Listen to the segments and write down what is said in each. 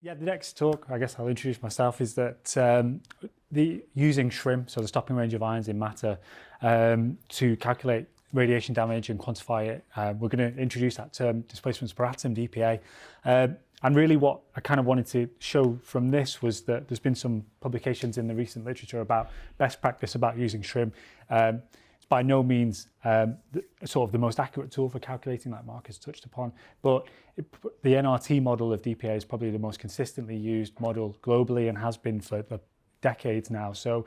Yeah, the next talk, I guess I'll introduce myself, is that the using SIRM, so the stopping range of ions in matter, to calculate radiation damage and quantify it. We're going to introduce that term displacements per atom, DPA. And really what I kind of wanted to show from this was that there's been some publications in the recent literature about best practice about using SIRM. It's by no means sort of the most accurate tool for calculating, like Mark has touched upon, but the NRT model of DPA is probably the most consistently used model globally and has been for decades now. So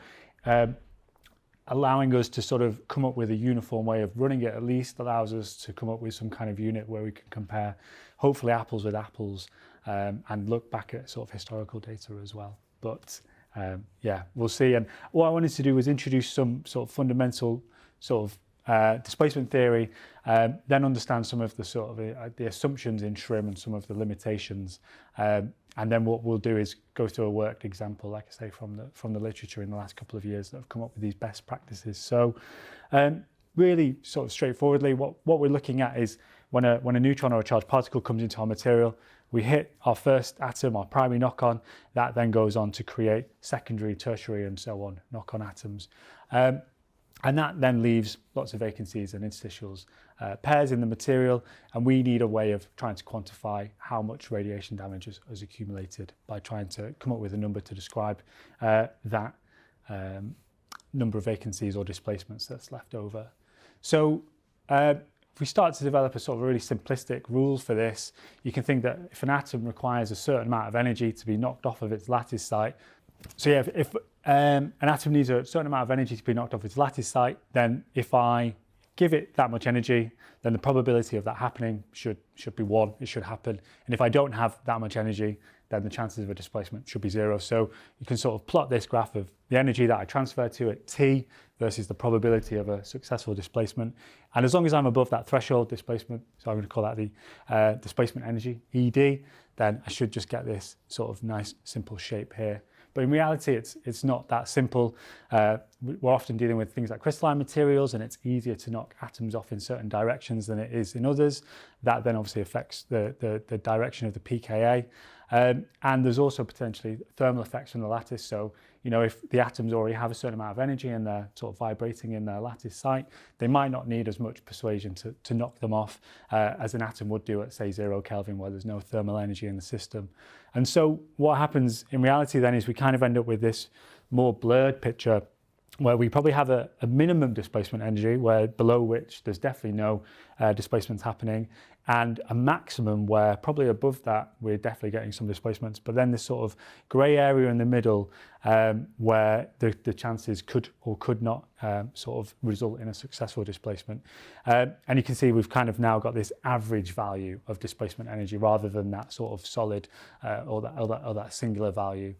allowing us to sort of come up with a uniform way of running it at least allows us to come up with some kind of unit where we can compare hopefully apples with apples and look back at sort of historical data as well. But yeah, we'll see. And what I wanted to do was introduce some sort of fundamental sort of displacement theory, then understand some of the sort of the assumptions in SIRM and some of the limitations. And then what we'll do is go through a worked example, like I say, from the literature in the last couple of years that have come up with these best practices. So really sort of straightforwardly, what we're looking at is when a neutron or a charged particle comes into our material, we hit our first atom, our primary knock-on, that then goes on to create secondary, tertiary, and so on, knock-on atoms. And that then leaves lots of vacancies and interstitials, pairs in the material, and we need a way of trying to quantify how much radiation damage has accumulated by trying to come up with a number to describe that number of vacancies or displacements that's left over. So if we start to develop a sort of really simplistic rule for this, you can think that if an atom requires a certain amount of energy to be knocked off of its lattice site, so yeah, if an atom needs a certain amount of energy to be knocked off its lattice site, then if I give it that much energy, then the probability of that happening should be 1, it should happen. And if I don't have that much energy, then the chances of a displacement should be 0. So you can sort of plot this graph of the energy that I transfer to at T versus the probability of a successful displacement. And as long as I'm above that threshold displacement, so I'm going to call that the displacement energy, ED, then I should just get this sort of nice simple shape here. But in reality, it's not that simple. We're often dealing with things like crystalline materials, and it's easier to knock atoms off in certain directions than it is in others. That then obviously affects the direction of the pKa. And there's also potentially thermal effects from the lattice. So, you know, if the atoms already have a certain amount of energy and they're sort of vibrating in their lattice site, they might not need as much persuasion to knock them off as an atom would do at, say, 0 Kelvin, where there's no thermal energy in the system. And so what happens in reality then is we kind of end up with this more blurred picture where we probably have a minimum displacement energy, where below which there's definitely no displacements happening, and a maximum where probably above that we're definitely getting some displacements, but then this sort of grey area in the middle where the chances could or could not sort of result in a successful displacement. And you can see we've kind of now got this average value of displacement energy rather than that sort of solid or that singular value.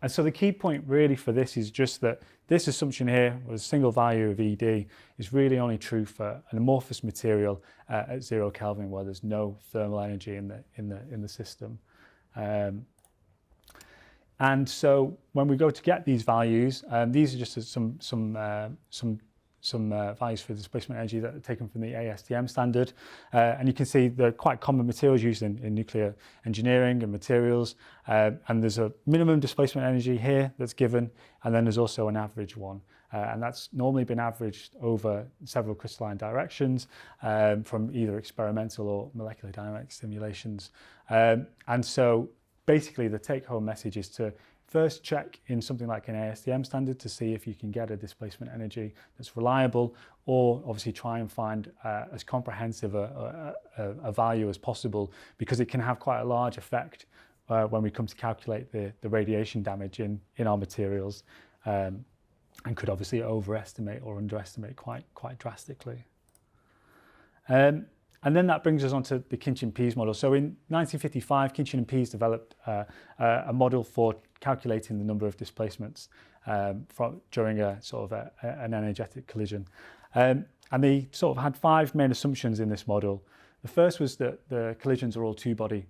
And so the key point really for this is just that this assumption here, with a single value of ED, is really only true for an amorphous material at 0 Kelvin, where there's no thermal energy in the system. And so when we go to get these values, these are just some values for displacement energy that are taken from the ASTM standard. And you can see the quite common materials used in nuclear engineering and materials. And there's a minimum displacement energy here that's given, and then there's also an average one. And that's normally been averaged over several crystalline directions from either experimental or molecular dynamic simulations. And so basically the take-home message is to first check in something like an ASTM standard to see if you can get a displacement energy that's reliable, or obviously try and find as comprehensive a value as possible, because it can have quite a large effect when we come to calculate the radiation damage in our materials, and could obviously overestimate or underestimate quite drastically. And then that brings us on to the Kinchin-Pease model. So in 1955, Kinchin and Pease developed a model for calculating the number of displacements during a sort of an energetic collision. And they sort of had 5 main assumptions in this model. The first was that the collisions are all two-body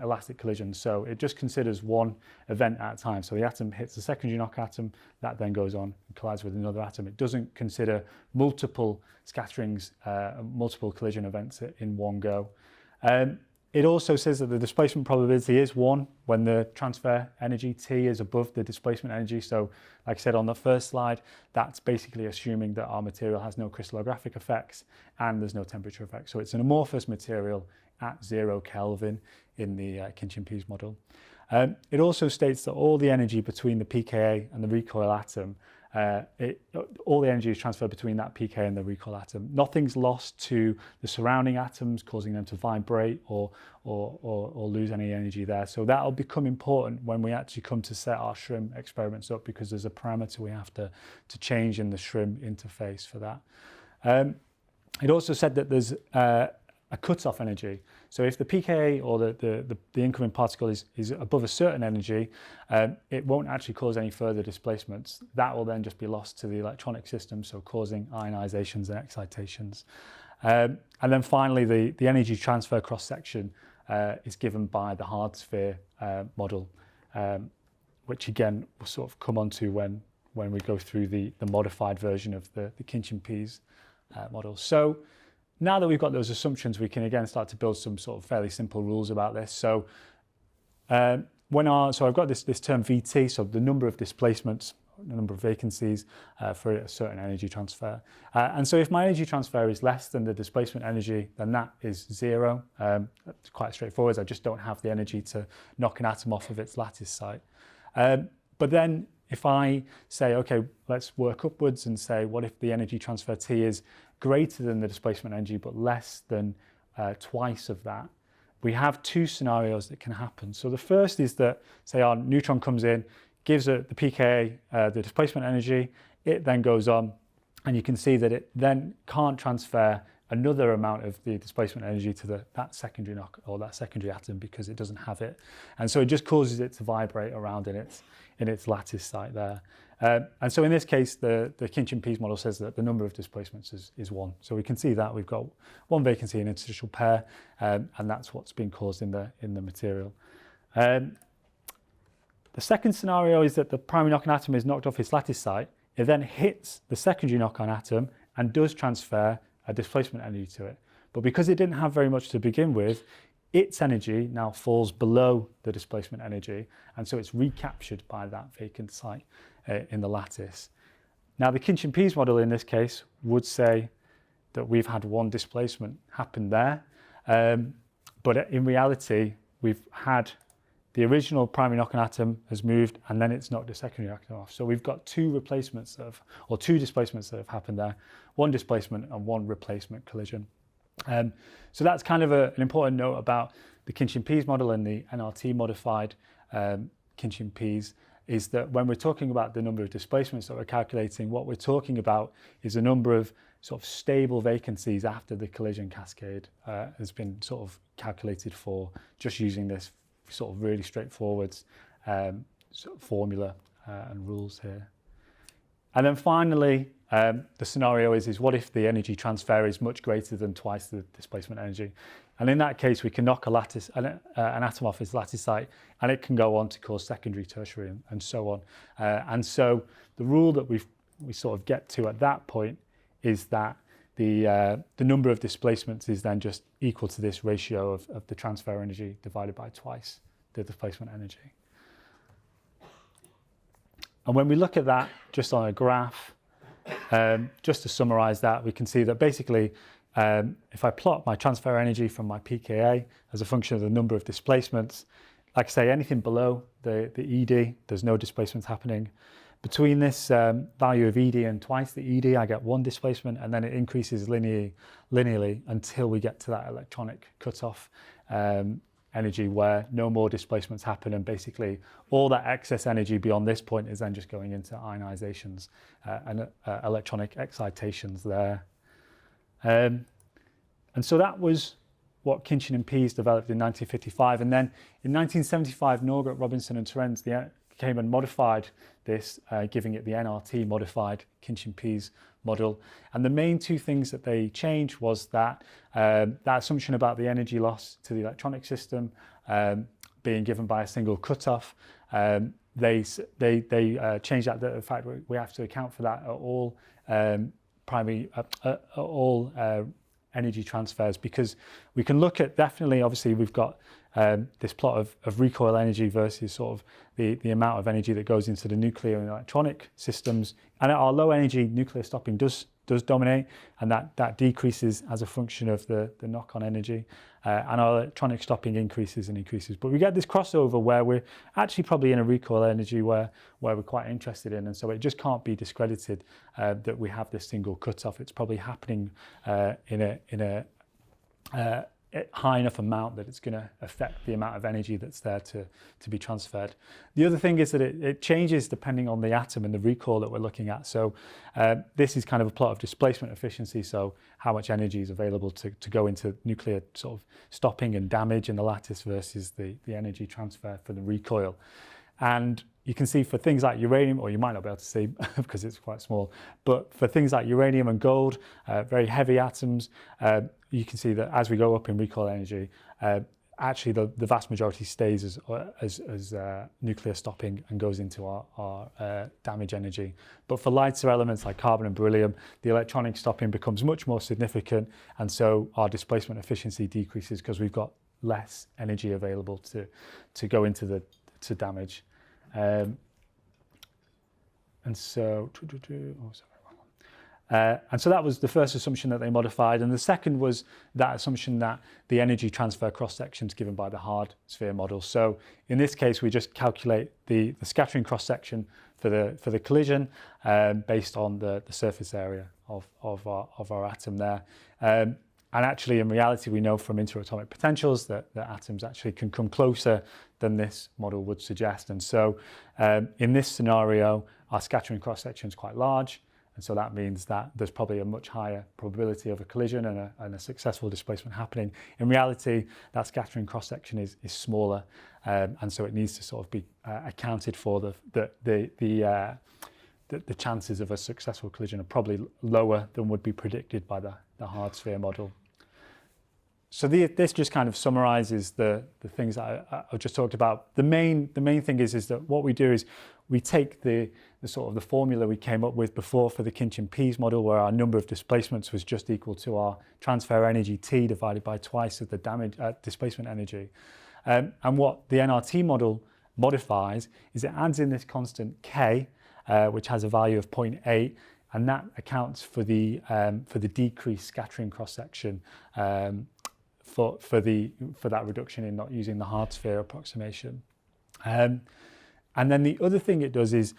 elastic collisions, so it just considers one event at a time. So the atom hits the secondary knock atom, that then goes on and collides with another atom. It doesn't consider multiple scatterings, multiple collision events in one go. It also says that the displacement probability is 1 when the transfer energy T is above the displacement energy. So like I said on the first slide, that's basically assuming that our material has no crystallographic effects and there's no temperature effects. So it's an amorphous material at 0 Kelvin in the Khinchin-Pease model. It also states that all the energy between the pKa and the recoil atom, all the energy is transferred between that pKa and the recoil atom. Nothing's lost to the surrounding atoms, causing them to vibrate or lose any energy there. So that'll become important when we actually come to set our SIRM experiments up, because there's a parameter we have to change in the SIRM interface for that. It also said that there's a cutoff energy. So if the pKa or the incoming particle is above a certain energy, it won't actually cause any further displacements. That will then just be lost to the electronic system, so causing ionizations and excitations. And then finally, the energy transfer cross-section is given by the hard sphere model, which again we'll sort of come on to when we go through the modified version of the Khinchin-Pease model. So now that we've got those assumptions, we can again start to build some sort of fairly simple rules about this. So so I've got this term VT, so the number of displacements, the number of vacancies for a certain energy transfer. And so if my energy transfer is less than the displacement energy, then that is 0. It's quite straightforward. I just don't have the energy to knock an atom off of its lattice site. But then if I say, okay, let's work upwards and say, what if the energy transfer T is greater than the displacement energy but less than twice of that? We have two scenarios that can happen. So the first is that, say our neutron comes in, gives the pKa the displacement energy, it then goes on, and you can see that it then can't transfer another amount of the displacement energy to that secondary knock or that secondary atom because it doesn't have it. And so it just causes it to vibrate around in its lattice site there. And so in this case, the Khinchin-Pease model says that the number of displacements is 1. So we can see that we've got one vacancy in interstitial pair, and that's what's being caused in the material. The second scenario is that the primary knock-on atom is knocked off its lattice site. It then hits the secondary knock-on atom and does transfer a displacement energy to it. But because it didn't have very much to begin with, its energy now falls below the displacement energy, and so it's recaptured by that vacant site in the lattice. Now the Khinchin-Pease model in this case would say that we've had one displacement happen there, but in reality we've had the original primary knock-on atom has moved and then it's knocked the secondary atom off. So we've got two displacements that have happened there, one displacement and one replacement collision. So that's kind of an important note about the Khinchin-Pease model and the NRT modified Khinchin-Pease, is that when we're talking about the number of displacements that we're calculating, what we're talking about is a number of sort of stable vacancies after the collision cascade has been sort of calculated for, just using this sort of really straightforward sort of formula and rules here. And then finally, the scenario is what if the energy transfer is much greater than twice the displacement energy? And in that case, we can knock an atom off its lattice site, and it can go on to cause secondary, tertiary, and so on. And so the rule that we sort of get to at that point is that the number of displacements is then just equal to this ratio of the transfer energy divided by twice the displacement energy. And when we look at that just on a graph, just to summarize that, we can see that basically if I plot my transfer energy from my pKa as a function of the number of displacements, like I say, anything below the ED, there's no displacements happening. Between this value of ED and twice the ED, I get one displacement, and then it increases linearly until we get to that electronic cutoff energy where no more displacements happen, and basically all that excess energy beyond this point is then just going into ionizations and electronic excitations there. And so that was what Khinchin and Pease developed in 1955, and then in 1975 Norgrup, Robinson and Torrens came and modified this, giving it the NRT modified Khinchin-Pease model. And the main two things that they changed was that that assumption about the energy loss to the electronic system being given by a single cutoff. They changed that, the fact we have to account for that at all energy transfers, because we can look at, definitely, obviously we've got this plot of recoil energy versus sort of the amount of energy that goes into the nuclear and electronic systems. And our low energy nuclear stopping does dominate, and that decreases as a function of the knock-on energy, and our electronic stopping increases and increases. But we get this crossover where we're actually probably in a recoil energy where we're quite interested in, and so it just can't be discredited that we have this single cutoff. It's probably happening in a high enough amount that it's going to affect the amount of energy that's there to be transferred. The other thing is that it changes depending on the atom and the recoil that we're looking at. So this is kind of a plot of displacement efficiency, so how much energy is available to go into nuclear sort of stopping and damage in the lattice versus the energy transfer for the recoil. And you can see for things like uranium, or you might not be able to see because it's quite small, but for things like uranium and gold, very heavy atoms, you can see that as we go up in recoil energy, actually the vast majority stays as nuclear stopping and goes into our damage energy. But for lighter elements like carbon and beryllium, the electronic stopping becomes much more significant, and so our displacement efficiency decreases because we've got less energy available to go into to damage. And so that was the first assumption that they modified, and the second was that assumption that the energy transfer cross section is given by the hard sphere model. So in this case, we just calculate the scattering cross section for the collision based on the surface area of our atom there. And actually, in reality, we know from interatomic potentials that atoms actually can come closer than this model would suggest. And so in this scenario, our scattering cross-section is quite large. And so that means that there's probably a much higher probability of a collision and a successful displacement happening. In reality, that scattering cross-section is smaller. And so it needs to sort of be accounted for. The chances of a successful collision are probably lower than would be predicted by the hard sphere model. So this just kind of summarizes the things that I just talked about. The main thing is that what we do is we take the sort of the formula we came up with before for the Khinchin-Pease model, where our number of displacements was just equal to our transfer energy T divided by twice of the displacement energy. And what the NRT model modifies is it adds in this constant K, which has a value of 0.8, and that accounts for the decreased scattering cross section for that reduction in not using the hard sphere approximation. And then the other thing it does is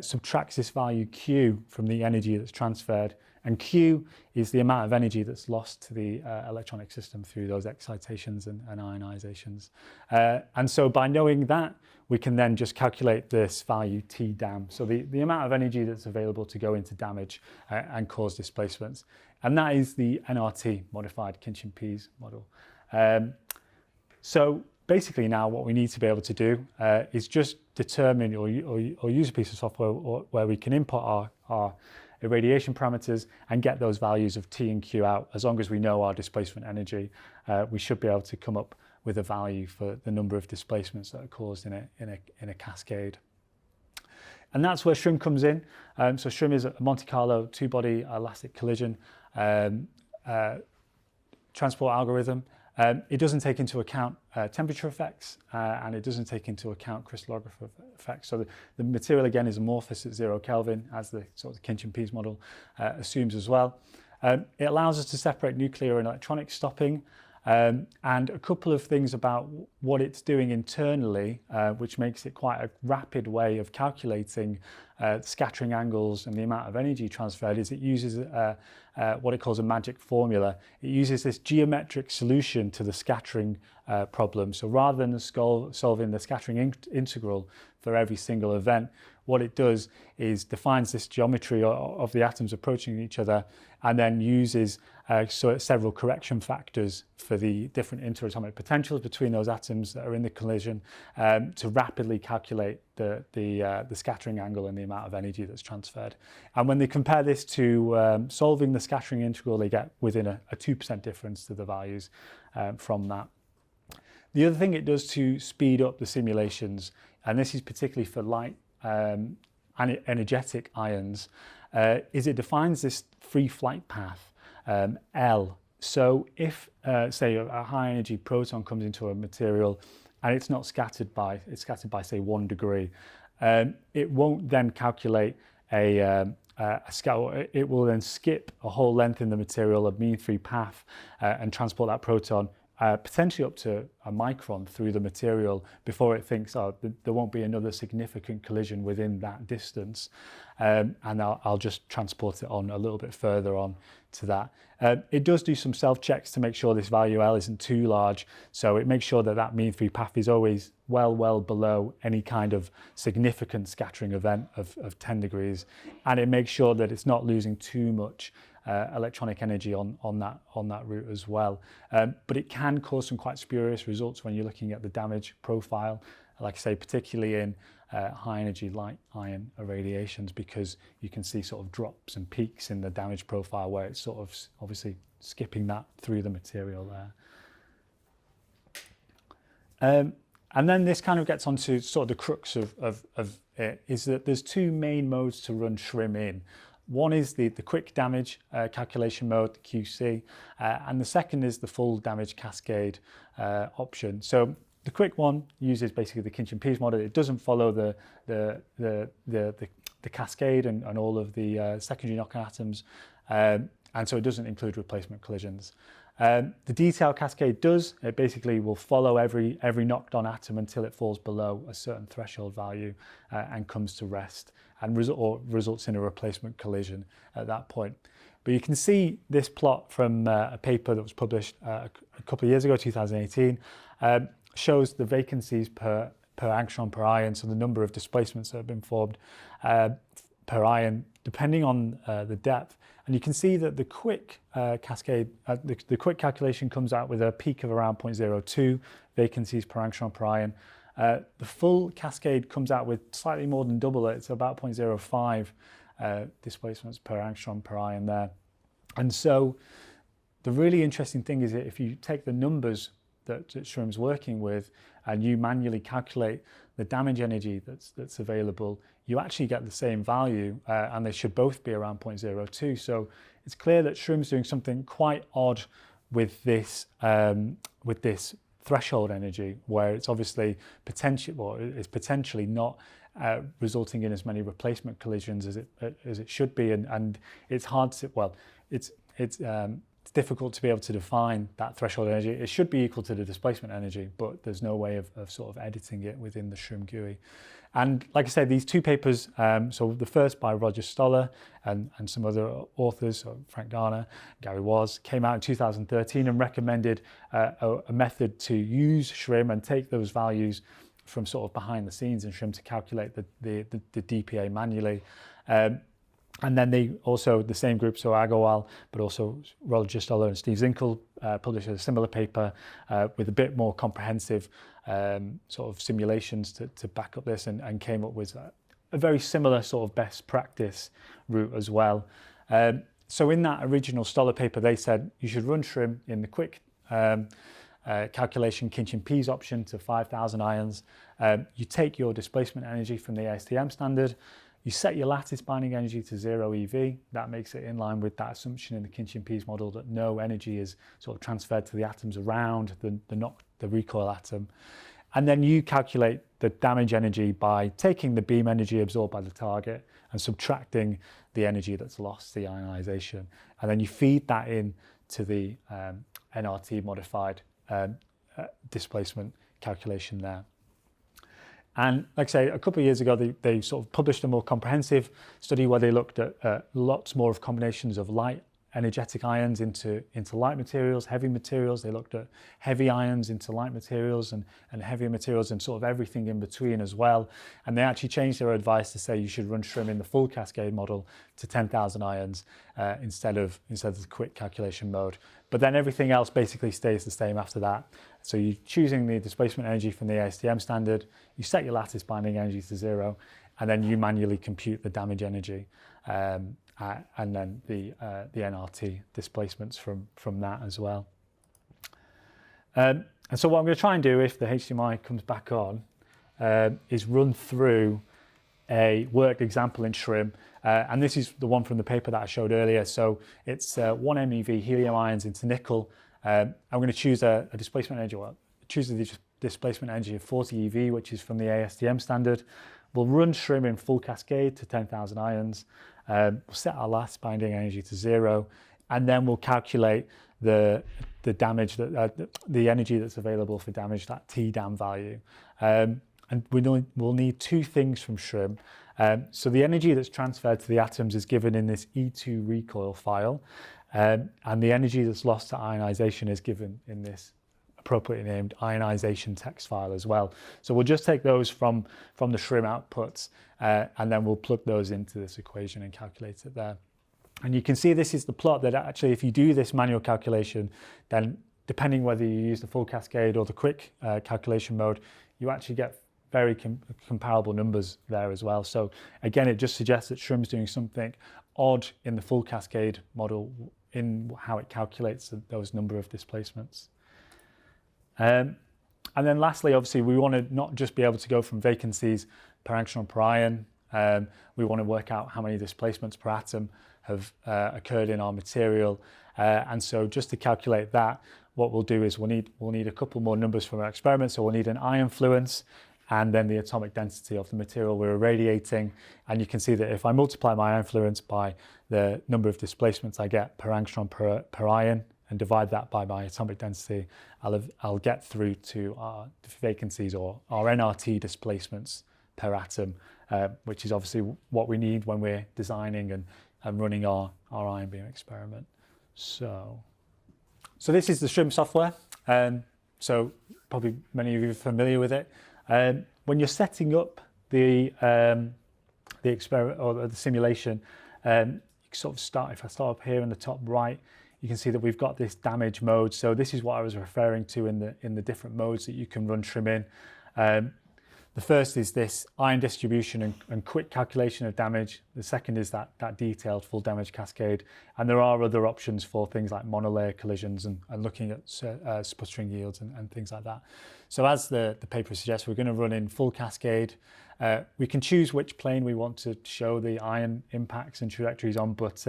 subtracts this value Q from the energy that's transferred, and Q is the amount of energy that's lost to the electronic system through those excitations and ionizations. And so by knowing that, we can then just calculate this value T dam, so the amount of energy that's available to go into damage and cause displacements. And that is the NRT modified Khinchin-Pease model. So basically now what we need to be able to do is just determine or use a piece of software where we can input our irradiation parameters and get those values of T and Q out. As long as we know our displacement energy, we should be able to come up with a value for the number of displacements that are caused in a cascade. And that's where SIRM comes in. So SIRM is a Monte Carlo two-body elastic collision transport algorithm. It doesn't take into account temperature effects, and it doesn't take into account crystallography effects. So the material again is amorphous at 0 Kelvin, as the sort of Khinchin-Pease model assumes as well. It allows us to separate nuclear and electronic stopping, and a couple of things about what it's doing internally, which makes it quite a rapid way of calculating scattering angles and the amount of energy transferred, is it uses what it calls a magic formula. It uses this geometric solution to the scattering problem. So rather than solving the scattering integral for every single event, what it does is defines this geometry of the atoms approaching each other, and then uses several correction factors for the different interatomic potentials between those atoms that are in the collision to rapidly calculate the scattering angle and the amount of energy that's transferred. And when they compare this to solving the scattering integral, they get within a 2% difference to the values from that. The other thing it does to speed up the simulations, and this is particularly for light energetic ions, is it defines this free flight path, L. So if, say, a high energy proton comes into a material and it's not scattered by, it's scattered by, say, 1 degree, it won't then calculate a scatter. It will then skip a whole length in the material, a mean-free path, and transport that proton potentially up to a micron through the material before it thinks, oh, there won't be another significant collision within that distance, and I'll just transport it on a little bit further on to that. It does do some self-checks to make sure this value L isn't too large, so it makes sure that that mean-free path is always well below any kind of significant scattering event of 10 degrees, and it makes sure that it's not losing too much electronic energy on that route as well. But it can cause some quite spurious results when you're looking at the damage profile, like I say, particularly in high energy light ion irradiations, because you can see sort of drops and peaks in the damage profile where it's sort of obviously skipping that through the material there. And then this kind of gets onto sort of the crux of it, is that there's 2 main modes to run SHRM in. One is the quick damage calculation mode, the QC, and the second is the full damage cascade option. So the quick one uses basically the Kinch-Pease model. It doesn't follow the cascade and all of the secondary knock-on atoms, and so it doesn't include replacement collisions. The detail cascade does. It basically will follow every knocked-on atom until it falls below a certain threshold value and comes to rest, and results in a replacement collision at that point. But you can see this plot from a paper that was published a couple of years ago, 2018, shows the vacancies per angstrom per ion, so the number of displacements that have been formed per ion, depending on the depth. And you can see that the quick cascade, the quick calculation comes out with a peak of around 0.02 vacancies per angstrom per ion. The full cascade comes out with slightly more than double it. It's about 0.05 displacements per angstrom per ion there. And so the really interesting thing is that if you take the numbers that SHRM's working with and you manually calculate the damage energy that's available, you actually get the same value, and they should both be around 0.02. So it's clear that SHRM's doing something quite odd with this threshold energy, where it's obviously potentially not resulting in as many replacement collisions as it should be, and it's hard to, well, it's difficult to be able to define that threshold energy. It should be equal to the displacement energy, but there's no way of sort of editing it within the SHRM GUI. And like I said, these 2 papers, so the first by Roger Stoller and some other authors, so Frank Garner, Gary Woz, came out in 2013 and recommended a method to use SHRM and take those values from sort of behind the scenes in SHRM to calculate the DPA manually. And then they also, the same group, so Agarwal, but also Roger Stoller and Steve Zinkel published a similar paper with a bit more comprehensive sort of simulations to back up this, and came up with a very similar sort of best practice route as well. So in that original Stoller paper, they said you should run SHRM in the quick calculation Kinch-Pease option to 5,000 ions. You take your displacement energy from the ASTM standard. You set your lattice binding energy to 0 eV. That makes it in line with that assumption in the Kinch-Pease model that no energy is sort of transferred to the atoms around the recoil atom. And then you calculate the damage energy by taking the beam energy absorbed by the target and subtracting the energy that's lost, the ionization. And then you feed that in to the NRT modified displacement calculation there. And like I say, a couple of years ago, they sort of published a more comprehensive study where they looked at lots more of combinations of light energetic ions into light materials, heavy materials. They looked at heavy ions into light materials and heavier materials and sort of everything in between as well. And they actually changed their advice to say you should run SHRM in the full cascade model to 10,000 ions instead of the quick calculation mode. But then everything else basically stays the same after that. So you're choosing the displacement energy from the ASTM standard, you set your lattice binding energy to 0, and then you manually compute the damage energy. And then the NRT displacements from that as well. And so what I'm going to try and do, if the HDMI comes back on, is run through a worked example in SIRM, and this is the one from the paper that I showed earlier. So it's 1 MeV helium ions into nickel. I'm going to choose a displacement energy, well, choose the displacement energy of 40 eV, which is from the ASTM standard. We'll run SIRM in full cascade to 10,000 ions. We'll set our last binding energy to 0, and then we'll calculate the damage, the energy that's available for damage, that TDAM value. And we'll need two things from SIRM. So the energy that's transferred to the atoms is given in this E2 recoil file, and the energy that's lost to ionization is given in this appropriately named ionization text file as well. So we'll just take those from the SIRM outputs, and then we'll plug those into this equation and calculate it there. And you can see this is the plot that actually, if you do this manual calculation, then depending whether you use the full cascade or the quick calculation mode, you actually get very comparable numbers there as well. So again, it just suggests that SIRM's doing something odd in the full cascade model in how it calculates those number of displacements. And then lastly, obviously, we want to not just be able to go from vacancies per angstrom per ion. We want to work out how many displacements per atom have occurred in our material. And so just to calculate that, what we'll do is we'll need a couple more numbers from our experiment. So we'll need an ion fluence and then the atomic density of the material we're irradiating. And you can see that if I multiply my ion fluence by the number of displacements I get per angstrom per ion and divide that by my atomic density, I'll get through to our vacancies or our NRT displacements per atom, which is obviously what we need when we're designing and running our ion beam experiment. So this is the SIRM software. So probably many of you are familiar with it. When you're setting up the experiment or the simulation, you sort of start. If I start up here in the top right, you can see that we've got this damage mode. So this is what I was referring to in the different modes that you can run SIRM in. The first is this ion distribution and quick calculation of damage. The second is that detailed full damage cascade. And there are other options for things like monolayer collisions and looking at sputtering yields and things like that. So as the paper suggests, we're going to run in full cascade. We can choose which plane we want to show the ion impacts and trajectories on, but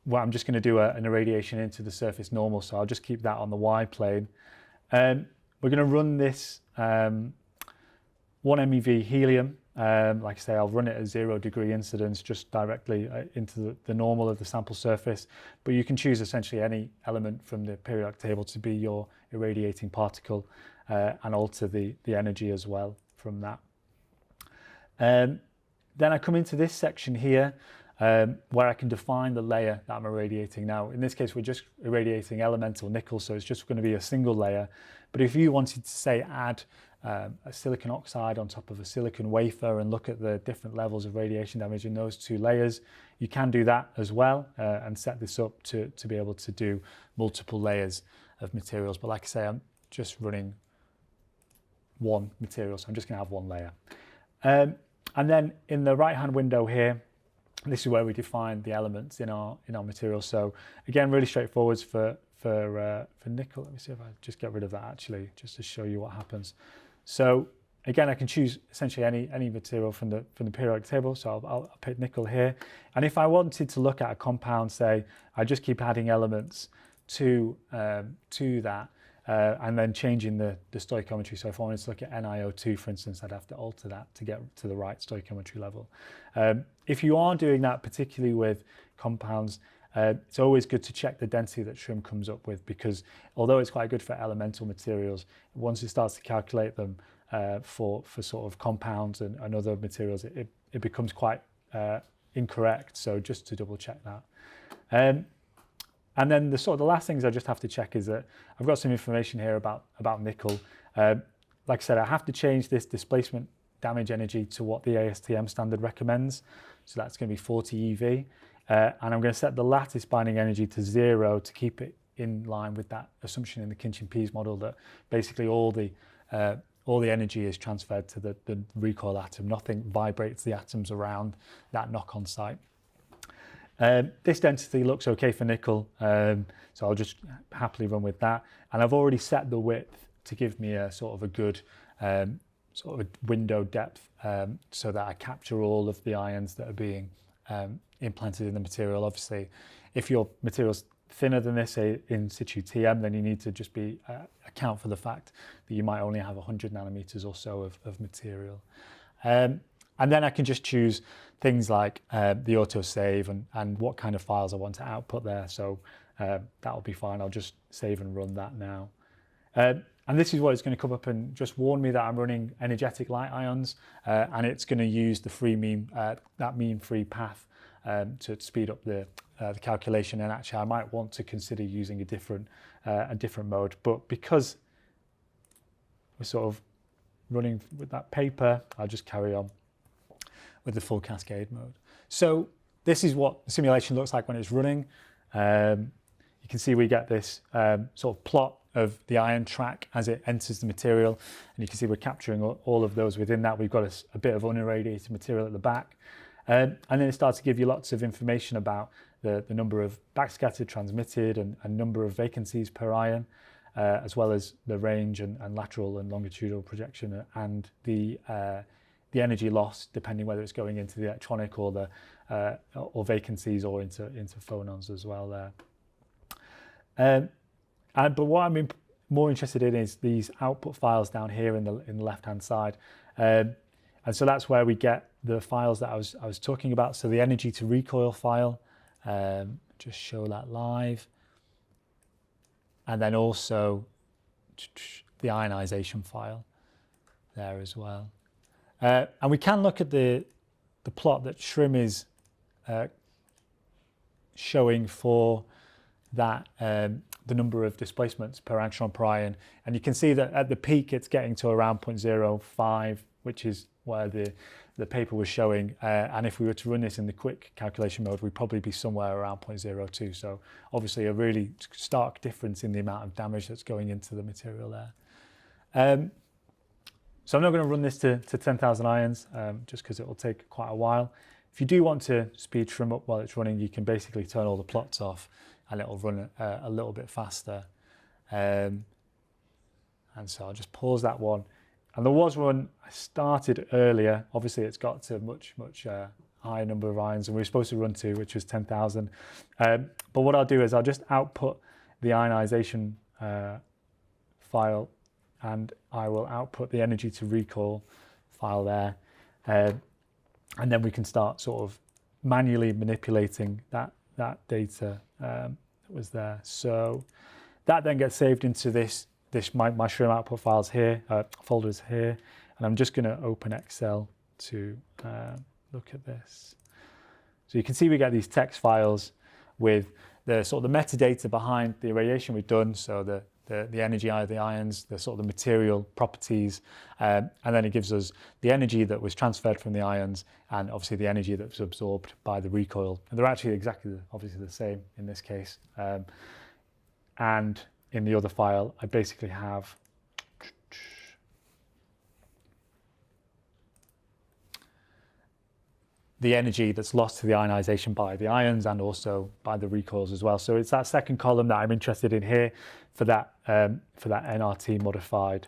well, I'm just going to do an irradiation into the surface normal, so I'll just keep that on the Y plane. We're going to run this 1 MeV helium. Like I say, I'll run it at 0 degree incidence just directly into the normal of the sample surface, but you can choose essentially any element from the periodic table to be your irradiating particle and alter the energy as well from that. Then I come into this section here where I can define the layer that I'm irradiating. Now, in this case, we're just irradiating elemental nickel, so it's just going to be a single layer. But if you wanted to, say, add a silicon oxide on top of a silicon wafer and look at the different levels of radiation damage in those two layers, you can do that as well and set this up to be able to do multiple layers of materials. But like I say, I'm just running one material, so I'm just going to have one layer. And then in the right-hand window here, this is where we define the elements in our material. So again, really straightforward for nickel. Let me see if I just get rid of that actually, just to show you what happens. So again, I can choose essentially any material from the periodic table. So I'll pick nickel here. And if I wanted to look at a compound, say, I just keep adding elements to that and then changing the stoichiometry. So if I wanted to look at NiO2, for instance, I'd have to alter that to get to the right stoichiometry level. If you are doing that, particularly with compounds, it's always good to check the density that SIRM comes up with, because although it's quite good for elemental materials, once it starts to calculate them for sort of compounds and other materials, it becomes quite incorrect. So just to double check that. And then the last things I just have to check is that I've got some information here about nickel. Like I said, I have to change this displacement damage energy to what the ASTM standard recommends. So that's going to be 40 EV. And I'm going to set the lattice binding energy to 0 to keep it in line with that assumption in the Kinchin-Pease model that basically all the energy is transferred to the recoil atom. Nothing vibrates the atoms around that knock-on site. This density looks okay for nickel, so I'll just happily run with that. And I've already set the width to give me a sort of a good sort of a window depth so that I capture all of the ions that are being implanted in the material. Obviously, if your material's thinner than this, say in situ TM, then you need to just be account for the fact that you might only have 100 nanometers or so of material. And then I can just choose things like the autosave and what kind of files I want to output there. So that'll be fine. I'll just save and run that now. And this is what it's going to come up and just warn me that I'm running energetic light ions, and it's going to use the free mean, that mean free path to speed up the calculation. And actually, I might want to consider using a different mode. But because we're sort of running with that paper, I'll just carry on with the full cascade mode. So this is what the simulation looks like when it's running. You can see we get this sort of plot of the ion track as it enters the material, and you can see we're capturing all of those within that. We've got a bit of unirradiated material at the back, and then it starts to give you lots of information about the number of backscattered, transmitted, and number of vacancies per ion, as well as the range and lateral and longitudinal projection, and the energy loss, depending whether it's going into the electronic or the or vacancies or into phonons as well there. But what I'm more interested in is these output files down here in the left-hand side, and so that's where we get the files that I was talking about. So the energy to recoil file, just show that live, and then also the ionization file there as well. And we can look at the plot that SIRM is showing for that the number of displacements per angstrom per ion, and you can see that at the peak it's getting to around 0.05, which is where the paper was showing, and if we were to run this in the quick calculation mode, we'd probably be somewhere around 0.02. So obviously a really stark difference in the amount of damage that's going into the material there. So I'm not going to run this to 10,000 ions, just because it will take quite a while. If you do want to speed SIRM up while it's running, you can basically turn all the plots off and it'll run a little bit faster. And so I'll just pause that one. And there was one I started earlier. Obviously, it's got to much higher number of ions, and we were supposed to run to, which was 10,000. But what I'll do is I'll just output the ionization file, and I will output the energy to recoil file there. And then we can start sort of manually manipulating that data that was there. So that then gets saved into my SIRM output files here, folders here, and I'm just going to open Excel to look at this. So you can see we get these text files with the sort of the metadata behind the irradiation we've done, so the energy of the ions, the sort of the material properties, and then it gives us the energy that was transferred from the ions, and obviously the energy that was absorbed by the recoil. And they're actually obviously the same in this case. And in the other file, I basically have the energy that's lost to the ionization by the ions and also by the recoils as well. So it's that second column that I'm interested in here for that NRT modified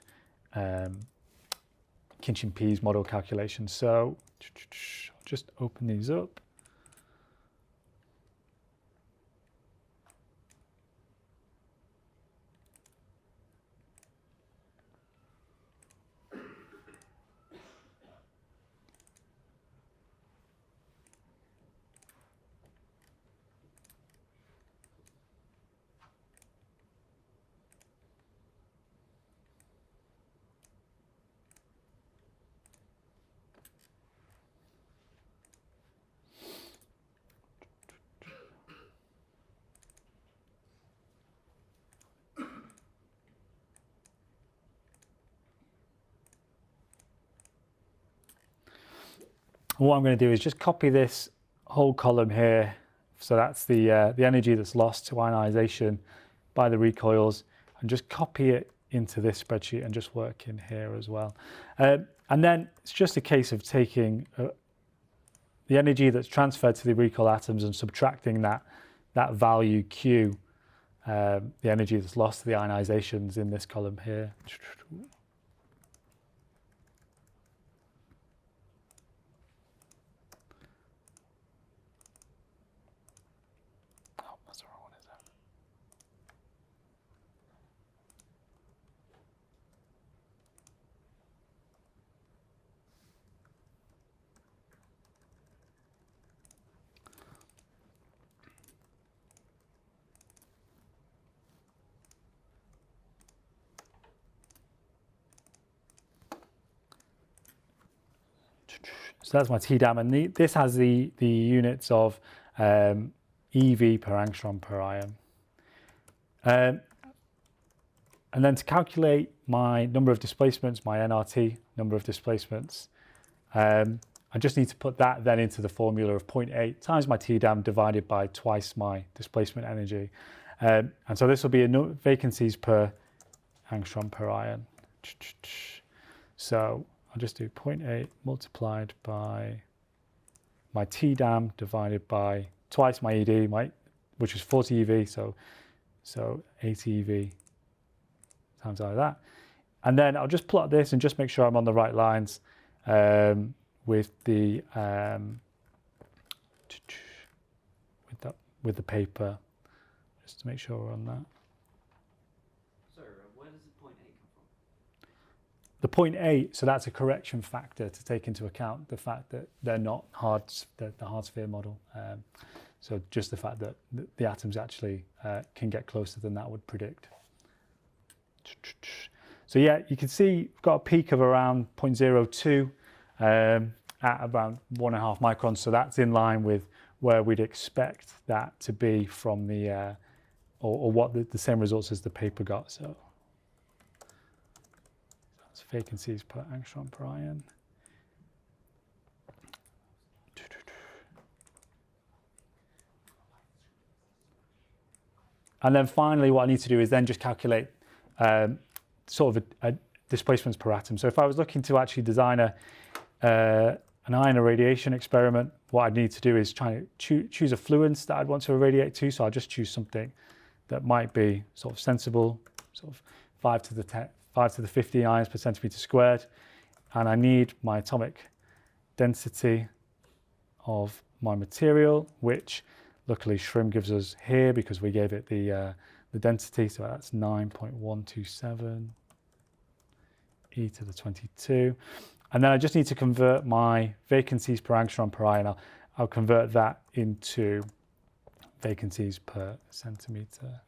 Kinchin-Pease model calculation. So I'll just open these up. What I'm going to do is just copy this whole column here. So that's the energy that's lost to ionization by the recoils, and just copy it into this spreadsheet and just work in here as well. And then it's just a case of taking the energy that's transferred to the recoil atoms and subtracting that value Q, the energy that's lost to the ionizations in this column here. So that's my TDAM, and this has the units of EV per angstrom per ion. And then to calculate my number of displacements, my nRT number of displacements, I just need to put that then into the formula of 0.8 times my TDAM divided by twice my displacement energy. And so this will be vacancies per angstrom per ion. So I'll just do 0.8 multiplied by my TDAM divided by twice my ED, which is 40 EV, so 80 EV times like that. And then I'll just plot this and just make sure I'm on the right lines with the paper, just to make sure we're on that. Sorry, where does the 0.8 come from? The 0.8, so that's a correction factor to take into account the fact that they're not the hard sphere model. So just the fact that the atoms actually can get closer than that would predict. So yeah, you can see we've got a peak of around 0.02 at around 1.5 microns. So that's in line with where we'd expect that to be from the, or what the same results as the paper got. So that's vacancies per angstrom per ion. And then finally, what I need to do is then just calculate sort of a displacements per atom. So if I was looking to actually design an ion irradiation experiment, what I'd need to do is try to choose a fluence that I'd want to irradiate to. So I'll just choose something that might be sort of sensible, sort of 5 to the 50 ions per centimeter squared. And I need my atomic density of my material, which luckily SIRM gives us here because we gave it the density. So that's 9.127 e to the 22. And then I just need to convert my vacancies per angstrom per ion. I'll convert that into vacancies per centimeter.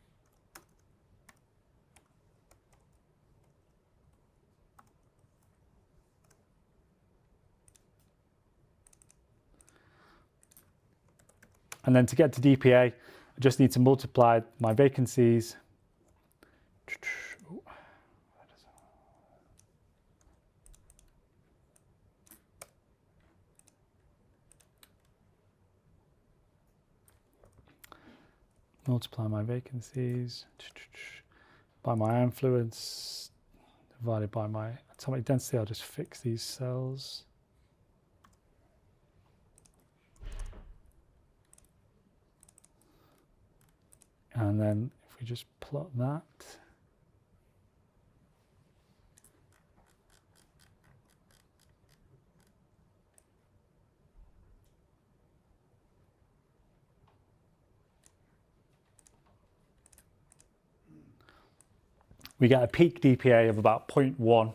And then to get to dPa, I just need to multiply my vacancies. Multiply my vacancies by my ion fluence divided by my atomic density. I'll just fix these cells. And then if we just plot that, we get a peak dPa of about 0.1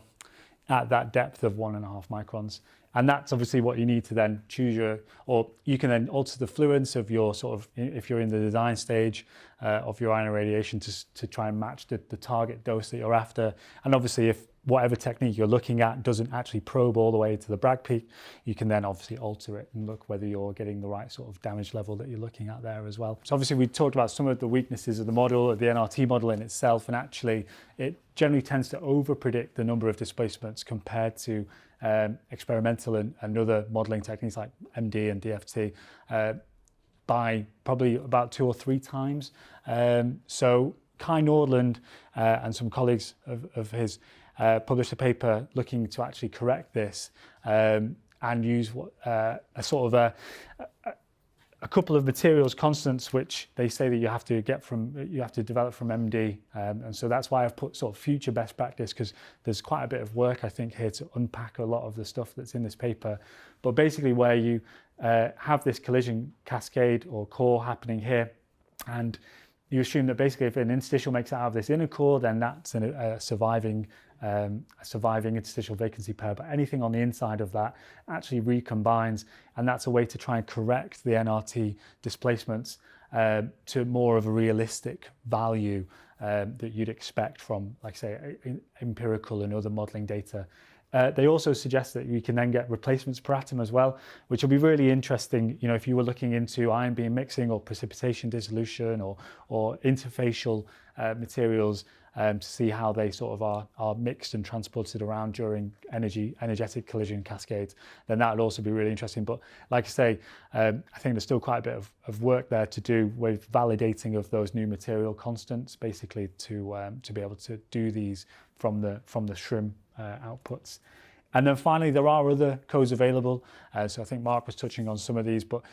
at that depth of 1.5 microns. And that's obviously what you need to then choose or you can then alter the fluence of your sort of, if you're in the design stage of your ion irradiation to try and match the target dose that you're after. And obviously if whatever technique you're looking at doesn't actually probe all the way to the Bragg peak, you can then obviously alter it and look whether you're getting the right sort of damage level that you're looking at there as well. So obviously we talked about some of the weaknesses of the model, of the NRT model in itself, and actually it generally tends to over-predict the number of displacements compared to experimental and other modeling techniques like MD and DFT by probably about 2 or 3 times. So Kai Nordland and some colleagues of his published a paper looking to actually correct this and use a sort of a couple of materials constants which they say that you have to develop from MD, and so that's why I've put sort of future best practice, because there's quite a bit of work I think here to unpack a lot of the stuff that's in this paper. But basically where you have this collision cascade or core happening here, and you assume that basically if an interstitial makes it out of this inner core, then that's a surviving interstitial vacancy pair, but anything on the inside of that actually recombines, and that's a way to try and correct the NRT displacements to more of a realistic value that you'd expect from, like say, empirical and other modeling data. they also suggest that you can then get replacements per atom as well, which will be really interesting. You know, if you were looking into ion beam mixing or precipitation dissolution or interfacial materials, to see how they sort of are mixed and transported around during energetic collision cascades, then that would also be really interesting. But like I say, I think there's still quite a bit of work there to do with validating of those new material constants, basically to be able to do these from the SRIM outputs. And then finally, there are other codes available. So I think Mark was touching on some of these, but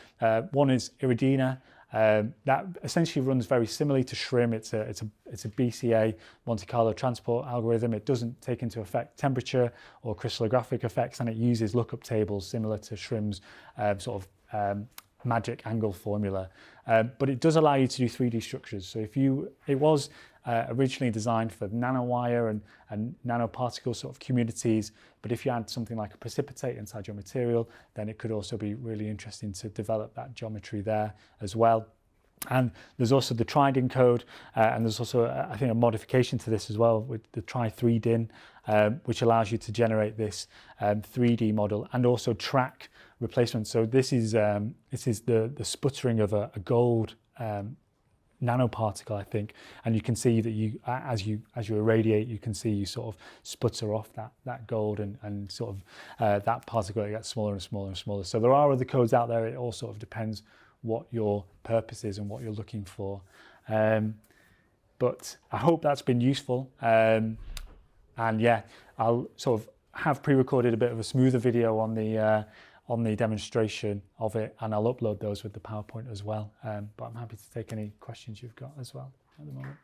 one is Iridina. That essentially runs very similarly to SRIM. It's a BCA Monte Carlo transport algorithm. It doesn't take into effect temperature or crystallographic effects, and it uses lookup tables similar to SRIM's magic angle formula. But it does allow you to do 3D structures. So it was originally designed for nanowire and nanoparticle sort of communities, but if you add something like a precipitate inside your material, then it could also be really interesting to develop that geometry there as well. And there's also the Tridin code, and there's also, I think, a modification to this as well with the Tri3DIN, which allows you to generate this 3D model and also track replacement. So this is the sputtering of a gold nanoparticle, I think, and you can see that as you irradiate, you can see you sort of sputter off that gold and sort of that particle gets smaller and smaller and smaller. So there are other codes out there. It all sort of depends what your purpose is and what you're looking for. But I hope that's been useful. And yeah, I'll sort of have pre-recorded a bit of a smoother video on the demonstration of it, and I'll upload those with the PowerPoint as well. But I'm happy to take any questions you've got as well at the moment.